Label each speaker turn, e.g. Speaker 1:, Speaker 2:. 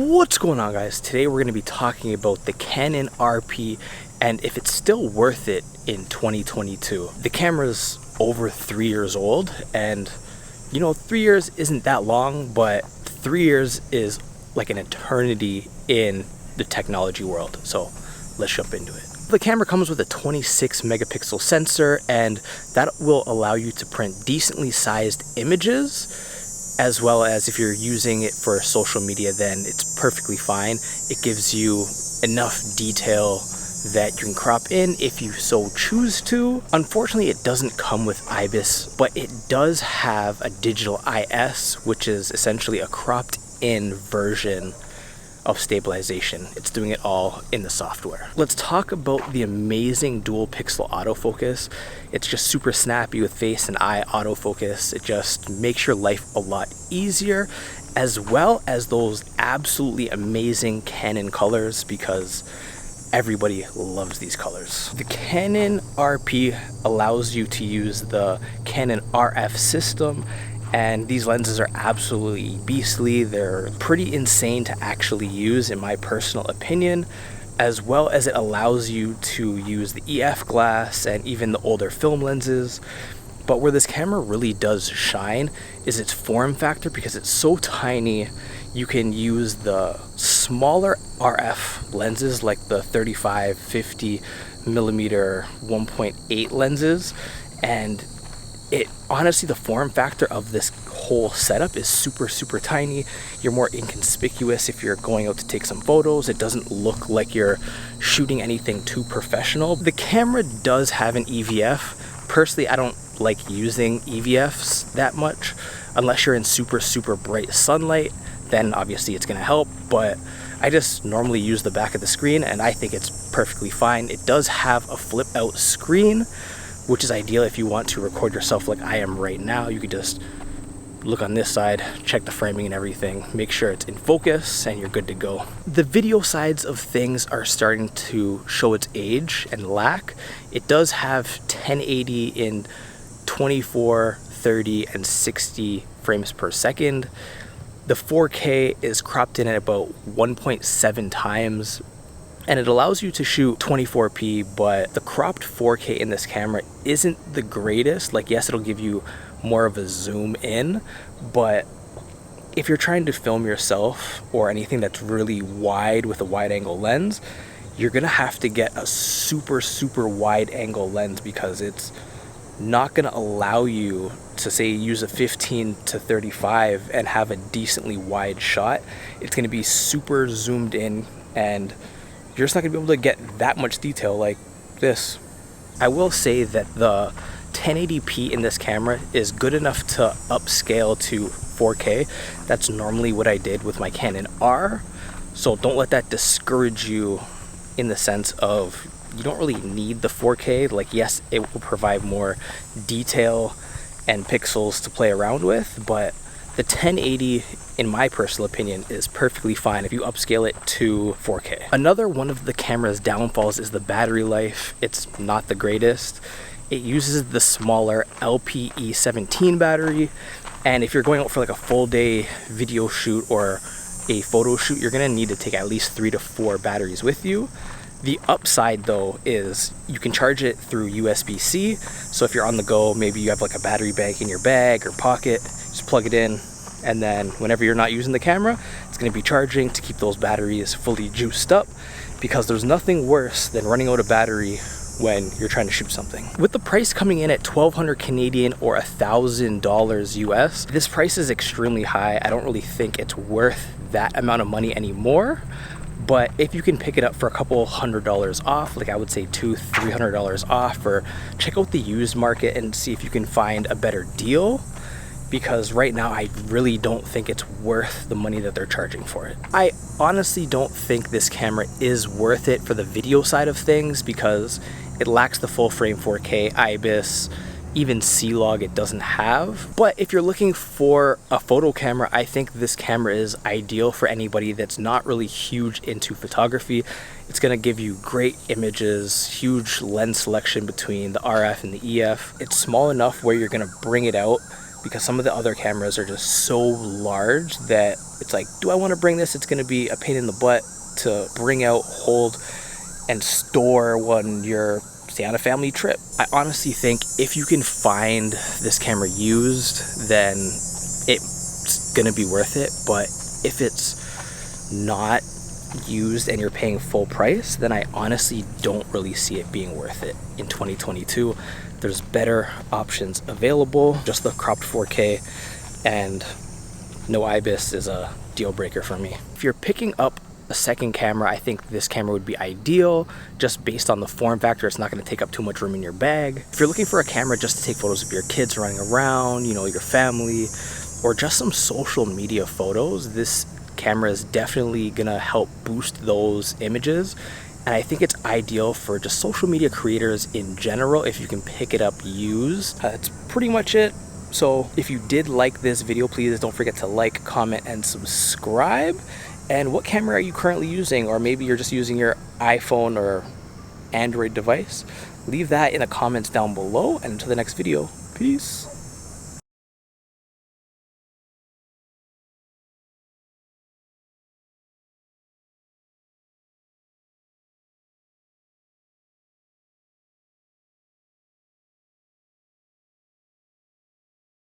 Speaker 1: What's going on, guys? Today we're going to be talking about the Canon RP and if it's still worth it in 2022. The camera's over 3 years old, and you know, 3 years isn't that long, but 3 years is like an eternity in the technology world. So let's jump into it. The camera comes with a 26 megapixel sensor, and that will allow you to print decently sized images, as well as if you're using it for social media, then it's perfectly fine. It gives you enough detail that you can crop in if you so choose to. Unfortunately, it doesn't come with IBIS, but it does have a digital IS, which is essentially a cropped in version of stabilization. It's doing it all in the software. Let's talk about the amazing dual pixel autofocus. It's just super snappy with face and eye autofocus. It just makes your life a lot easier, as well as those absolutely amazing Canon colors, because everybody loves these colors. The Canon RP allows you to use the Canon RF system, and these lenses are absolutely beastly. They're pretty insane to actually use, in my personal opinion, as well as it allows you to use the EF glass and even the older film lenses. But where this camera really does shine is its form factor, because it's so tiny. You can use the smaller RF lenses like the 35, 50 millimeter 1.8 lenses, and it honestly, the form factor of this whole setup is super tiny. You're more inconspicuous if you're going out to take some photos. It doesn't look like you're shooting anything too professional. The camera does have an EVF. Personally, I don't like using EVFs that much unless you're in super bright sunlight. Then obviously it's gonna help, but I just normally use the back of the screen, and I think it's perfectly fine. It does have a flip out screen, which is ideal if you want to record yourself like I am right now. You could just look on this side, check the framing and everything, make sure it's in focus, and you're good to go. The video sides of things are starting to show its age and lack. It does have 1080 in 24, 30, and 60 frames per second. The 4K is cropped in at about 1.7 times, and it allows you to shoot 24p, but the cropped 4K in this camera isn't the greatest. Like, yes, it'll give you more of a zoom in, but if you're trying to film yourself or anything that's really wide with a wide angle lens, you're gonna have to get a super wide angle lens, because it's not gonna allow you to, say, use a 15 to 35 and have a decently wide shot. It's gonna be super zoomed in, and you're just not gonna be able to get that much detail like this. I will say that the 1080p in this camera is good enough to upscale to 4K. That's normally what I did with my Canon R, so don't let that discourage you in the sense of you don't really need the 4K. Like, yes, it will provide more detail and pixels to play around with, but the 1080, in my personal opinion, is perfectly fine if you upscale it to 4K. Another one of the camera's downfalls is the battery life. It's not the greatest. It uses the smaller LPE17 battery, and if you're going out for like a full day video shoot or a photo shoot, you're gonna need to take at least 3 to 4 batteries with you. The upside though is you can charge it through USB-C, so if you're on the go, maybe you have like a battery bank in your bag or pocket, just plug it in, and then whenever you're not using the camera, it's going to be charging to keep those batteries fully juiced up, because there's nothing worse than running out of battery when you're trying to shoot something. With the price coming in at $1,200 Canadian or $1,000 US, this price is extremely high. I don't really think it's worth that amount of money anymore. But if you can pick it up for a couple $100 off, like I would say $200-300 off, or check out the used market and see if you can find a better deal, because right now I really don't think it's worth the money that they're charging for it. I honestly don't think this camera is worth it for the video side of things, because it lacks the full frame 4K, IBIS, even C-Log it doesn't have. But if you're looking for a photo camera, I think this camera is ideal for anybody that's not really huge into photography. It's gonna give you great images, huge lens selection between the RF and the EF. It's small enough where you're gonna bring it out because some of the other cameras are just so large that it's like, do I want to bring this? It's going to be a pain in the butt to bring out, hold, and store when you're, say, on a family trip. I honestly think if you can find this camera used, then it's going to be worth it. But if it's not used and you're paying full price, then I honestly don't really see it being worth it in 2022. There's better options available. Just the cropped 4K and no IBIS is a deal breaker for me. If you're picking up a second camera, I think this camera would be ideal just based on the form factor. It's not going to take up too much room in your bag. If you're looking for a camera just to take photos of your kids running around, you know, your family, or just some social media photos, this camera is definitely gonna help boost those images. And I think it's ideal for just social media creators in general if you can pick it up used. That's pretty much it. So if you did like this video, please don't forget to like, comment, and subscribe. And what camera are you currently using? Or maybe you're just using your iPhone or Android device. Leave that in the comments down below. And until the next video, peace.